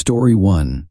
Story 1.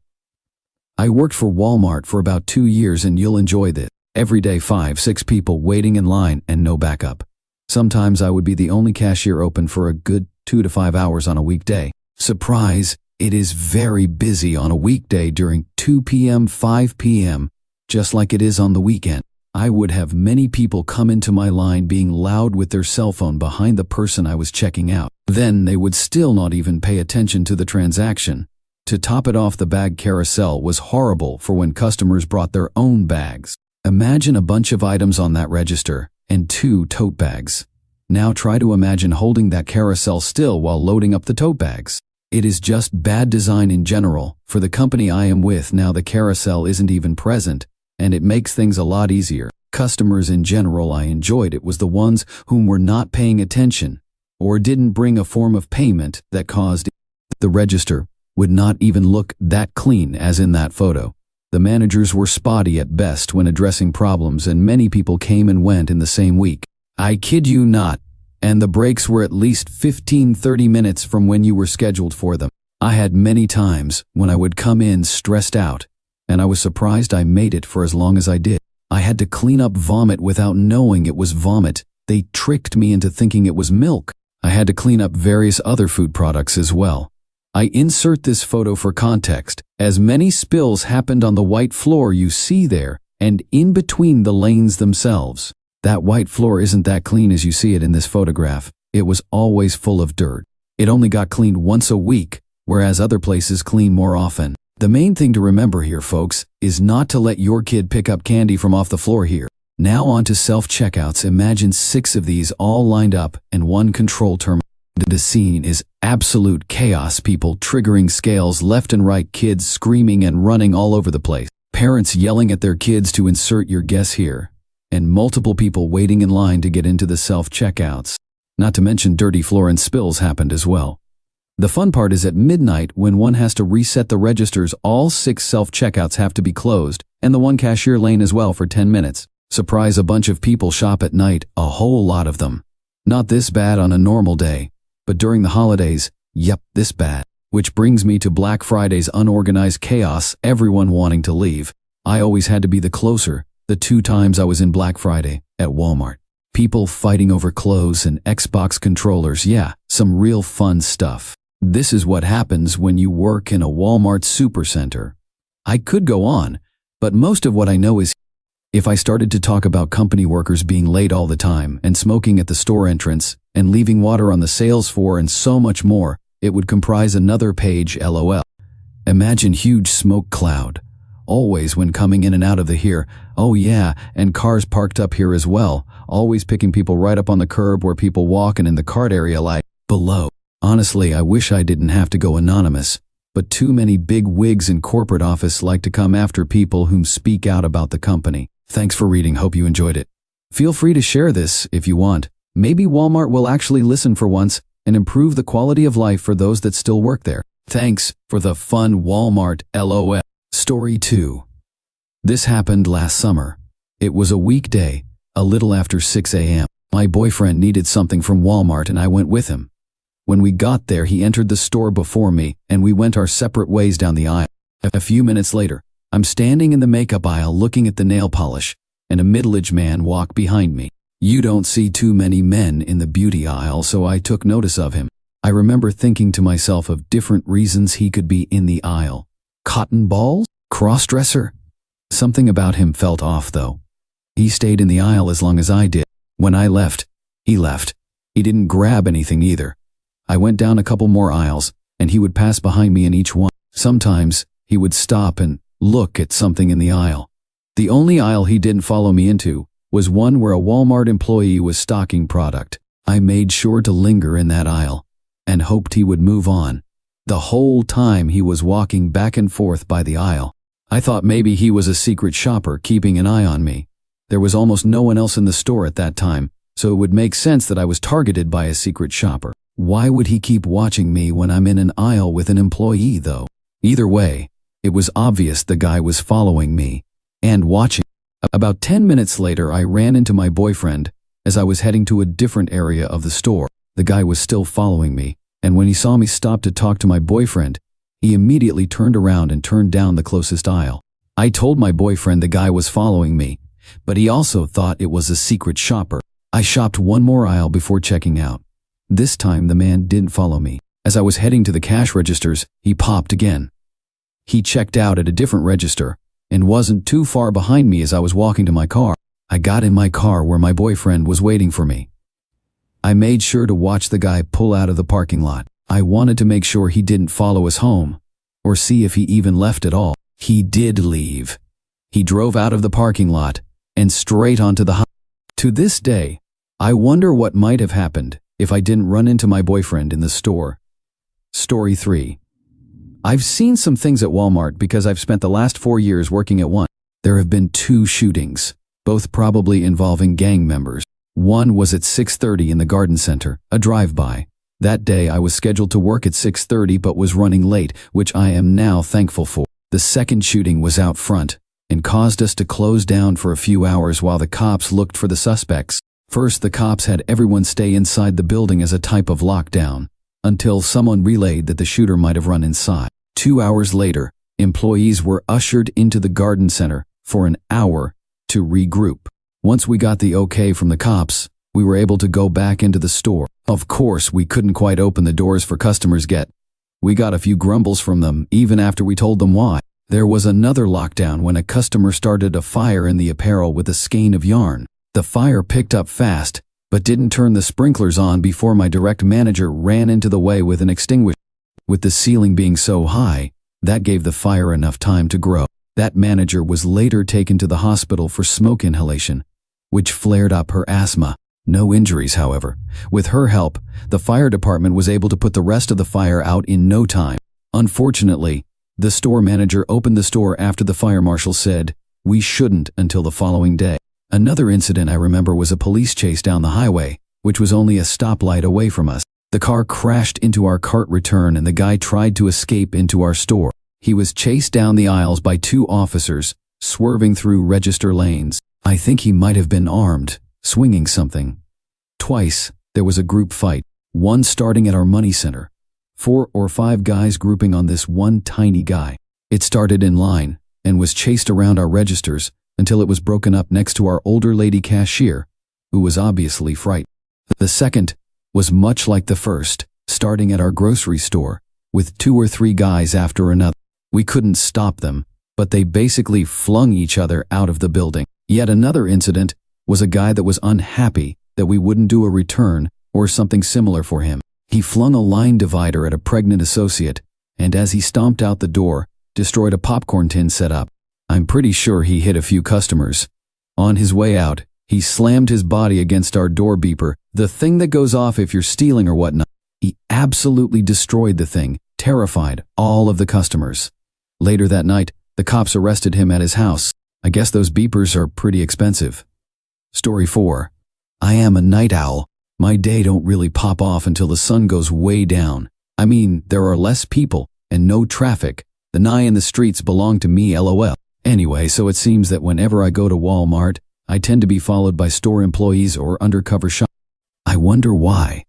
I worked for Walmart for about 2 years, and you'll enjoy this. Every day 5-6 people waiting in line and no backup. Sometimes I would be the only cashier open for a good 2 to 5 hours on a weekday. Surprise, it is very busy on a weekday during 2 p.m., 5 p.m., just like it is on the weekend. I would have many people come into my line being loud with their cell phone behind the person I was checking out. Then they would still not even pay attention to the transaction. To top it off, the bag carousel was horrible for when customers brought their own bags. Imagine a bunch of items on that register and 2 tote bags. Now try to imagine holding that carousel still while loading up the tote bags. It is just bad design in general. For the company I am with now, the carousel isn't even present, and it makes things a lot easier. Customers in general I enjoyed. It was the ones whom were not paying attention or didn't bring a form of payment that caused the register would not even look that clean as in that photo. The managers were spotty at best when addressing problems, and many people came and went in the same week. I kid you not, and the breaks were at least 15-30 minutes from when you were scheduled for them. I had many times when I would come in stressed out, and I was surprised I made it for as long as I did. I had to clean up vomit without knowing it was vomit. They tricked me into thinking it was milk. I had to clean up various other food products as well. I insert this photo for context, as many spills happened on the white floor you see there and in between the lanes themselves. That white floor isn't that clean as you see it in this photograph. It was always full of dirt. It only got cleaned once a week, whereas other places clean more often. The main thing to remember here, folks, is not to let your kid pick up candy from off the floor here. Now on to self-checkouts. Imagine 6 of these all lined up and one control terminal. The scene is absolute chaos. People triggering scales left and right, kids screaming and running all over the place, parents yelling at their kids to insert your guess here, and multiple people waiting in line to get into the self-checkouts. Not to mention dirty floor and spills happened as well. The fun part is at midnight when one has to reset the registers, all 6 self-checkouts have to be closed, and the one cashier lane as well for 10 minutes. Surprise, a bunch of people shop at night, a whole lot of them. Not this bad on a normal day, but during the holidays, yep, this bad. Which brings me to Black Friday's unorganized chaos, everyone wanting to leave. I always had to be the closer, the 2 times I was in Black Friday, at Walmart. People fighting over clothes and Xbox controllers, yeah, some real fun stuff. This is what happens when you work in a Walmart supercenter. I could go on, but most of what I know is if I started to talk about company workers being late all the time and smoking at the store entrance and leaving water on the sales floor and so much more, it would comprise another page, LOL. Imagine huge smoke cloud, always when coming in and out of the here, oh yeah, and cars parked up here as well, always picking people right up on the curb where people walk and in the cart area like below. Honestly, I wish I didn't have to go anonymous, but too many big wigs in corporate office like to come after people whom speak out about the company. Thanks for reading, hope you enjoyed it. Feel free to share this if you want. Maybe Walmart will actually listen for once and improve the quality of life for those that still work there. Thanks for the fun Walmart, LOL. Story 2. This happened last summer. It was a weekday, a little after 6 a.m. My boyfriend needed something from Walmart and I went with him. When we got there, he entered the store before me and we went our separate ways down the aisle. A few minutes later, I'm standing in the makeup aisle looking at the nail polish, and a middle-aged man walked behind me. You don't see too many men in the beauty aisle, so I took notice of him. I remember thinking to myself of different reasons he could be in the aisle. Cotton balls? Crossdresser? Something about him felt off though. He stayed in the aisle as long as I did. When I left, he left. He didn't grab anything either. I went down a couple more aisles, and he would pass behind me in each one. Sometimes, he would stop and look at something in the aisle. The only aisle he didn't follow me into was one where a Walmart employee was stocking product. I made sure to linger in that aisle and hoped he would move on. The whole time he was walking back and forth by the aisle. I thought maybe he was a secret shopper keeping an eye on me. There was almost no one else in the store at that time, so it would make sense that I was targeted by a secret shopper. Why would he keep watching me when I'm in an aisle with an employee though? Either way, it was obvious the guy was following me and watching. About 10 minutes later, I ran into my boyfriend as I was heading to a different area of the store. The guy was still following me, and when he saw me stop to talk to my boyfriend, He immediately turned around and turned down the closest aisle. I told my boyfriend the guy was following me, but he also thought it was a secret shopper. I shopped one more aisle before checking out. This time the man didn't follow me. As I was heading to the cash registers, he popped again. He checked out at a different register and wasn't too far behind me as I was walking to my car. I got in my car where my boyfriend was waiting for me. I made sure to watch the guy pull out of the parking lot. I wanted to make sure he didn't follow us home or see if he even left at all. He did leave. He drove out of the parking lot and straight onto the highway. To this day, I wonder what might have happened if I didn't run into my boyfriend in the store. Story 3. I've seen some things at Walmart because I've spent the last 4 years working at one. There have been 2 shootings, both probably involving gang members. One was at 6:30 in the garden center, a drive-by. That day I was scheduled to work at 6:30 but was running late, which I am now thankful for. The second shooting was out front and caused us to close down for a few hours while the cops looked for the suspects. First, the cops had everyone stay inside the building as a type of lockdown, until someone relayed that the shooter might have run inside. 2 hours later, employees were ushered into the garden center for an hour to regroup. Once we got the okay from the cops, we were able to go back into the store. Of course, we couldn't quite open the doors for customers yet. We got a few grumbles from them even after we told them why. There was another lockdown when a customer started a fire in the apparel with a skein of yarn. The fire picked up fast, but didn't turn the sprinklers on before my direct manager ran into the way with an extinguisher. With the ceiling being so high, that gave the fire enough time to grow. That manager was later taken to the hospital for smoke inhalation, which flared up her asthma. No injuries, however. With her help, the fire department was able to put the rest of the fire out in no time. Unfortunately, the store manager opened the store after the fire marshal said, "We shouldn't," until the following day. Another incident I remember was a police chase down the highway, which was only a stoplight away from us. The car crashed into our cart return and the guy tried to escape into our store. He was chased down the aisles by 2 officers, swerving through register lanes. I think he might have been armed, swinging something. Twice, there was a group fight, one starting at our money center. 4 or 5 guys grouping on this one tiny guy. It started in line and was chased around our registers until it was broken up next to our older lady cashier, who was obviously frightened. The second was much like the first, starting at our grocery store, with 2 or 3 guys after another. We couldn't stop them, but they basically flung each other out of the building. Yet another incident was a guy that was unhappy that we wouldn't do a return or something similar for him. He flung a line divider at a pregnant associate, and as he stomped out the door, destroyed a popcorn tin set up. I'm pretty sure he hit a few customers. On his way out, he slammed his body against our door beeper, the thing that goes off if you're stealing or whatnot. He absolutely destroyed the thing, terrified all of the customers. Later that night, the cops arrested him at his house. I guess those beepers are pretty expensive. Story 4. I am a night owl. My day don't really pop off until the sun goes way down. I mean, there are less people and no traffic. The night in the streets belong to me, lol. Anyway, so it seems that whenever I go to Walmart, I tend to be followed by store employees or undercover shoppers. I wonder why.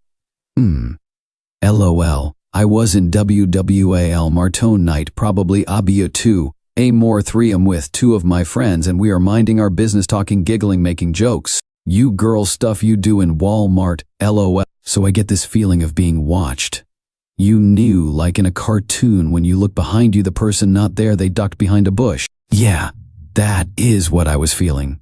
LOL. I was in WWAL Martone night, probably Abia 2, a more 3 I'm with 2 of my friends and we are minding our business, talking, giggling, making jokes. You girl stuff you do in Walmart, lol. So I get this feeling of being watched. You knew, like in a cartoon, when you look behind you, the person not there, they ducked behind a bush. Yeah, that is what I was feeling.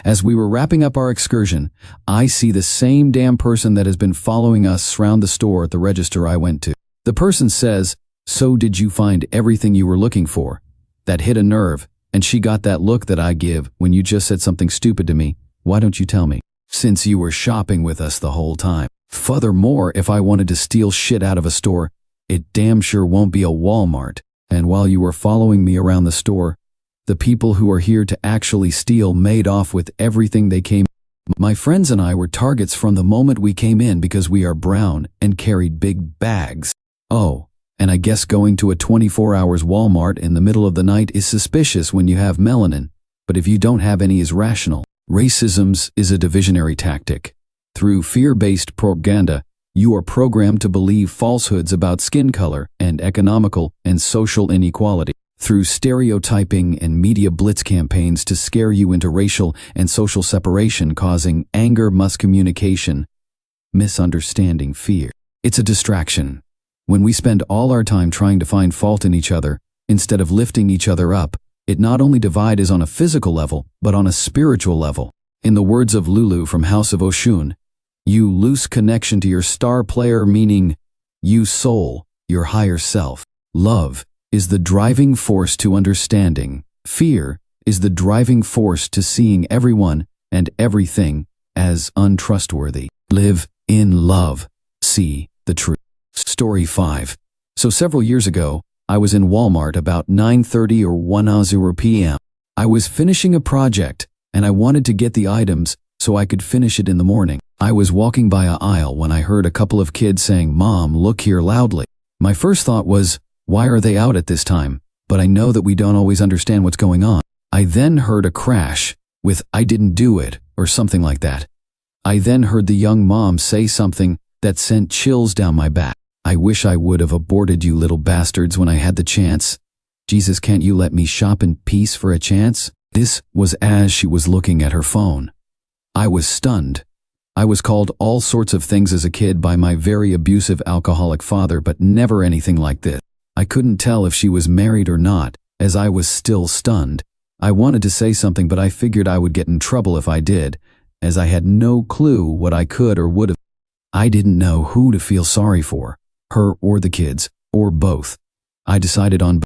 As we were wrapping up our excursion, I see the same damn person that has been following us around the store at the register I went to. The person says, "So did you find everything you were looking for?" That hit a nerve, and she got that look that I give when you just said something stupid to me. Why don't you tell me? Since you were shopping with us the whole time. Furthermore, if I wanted to steal shit out of a store, it damn sure won't be a Walmart. And while you were following me around the store, the people who are here to actually steal made off with everything they came. My friends and I were targets from the moment we came in because we are brown and carried big bags. Oh, and I guess going to a 24 hours Walmart in the middle of the night is suspicious when you have melanin, but if you don't have any is rational. Racism is a divisionary tactic. Through fear-based propaganda, You are programmed to believe falsehoods about skin color and economical and social inequality through stereotyping and media blitz campaigns to scare you into racial and social separation, causing anger, miscommunication, misunderstanding, fear. It's a distraction. When we spend all our time trying to find fault in each other instead of lifting each other up, it not only divides on a physical level, but on a spiritual level. In the words of Lulu from House of Oshun, you lose connection to your star player, meaning you soul, your higher self. Love is the driving force to understanding. Fear is the driving force to seeing everyone and everything as untrustworthy. Live in love. See the truth. Story 5. So several years ago, I was in Walmart about 9:30 or 1:00 p.m. I was finishing a project and I wanted to get the items so I could finish it in the morning. I was walking by an aisle when I heard a couple of kids saying, "Mom, look here," loudly. My first thought was, why are they out at this time? But I know that we don't always understand what's going on. I then heard a crash with "I didn't do it" or something like that. I then heard the young mom say something that sent chills down my back. "I wish I would have aborted you little bastards when I had the chance. Jesus, can't you let me shop in peace for a chance?" This was as she was looking at her phone. I was stunned. I was called all sorts of things as a kid by my very abusive alcoholic father, but never anything like this. I couldn't tell if she was married or not, as I was still stunned. I wanted to say something, but I figured I would get in trouble if I did, as I had no clue what I could or would have. I didn't know who to feel sorry for, her or the kids, or both. I decided on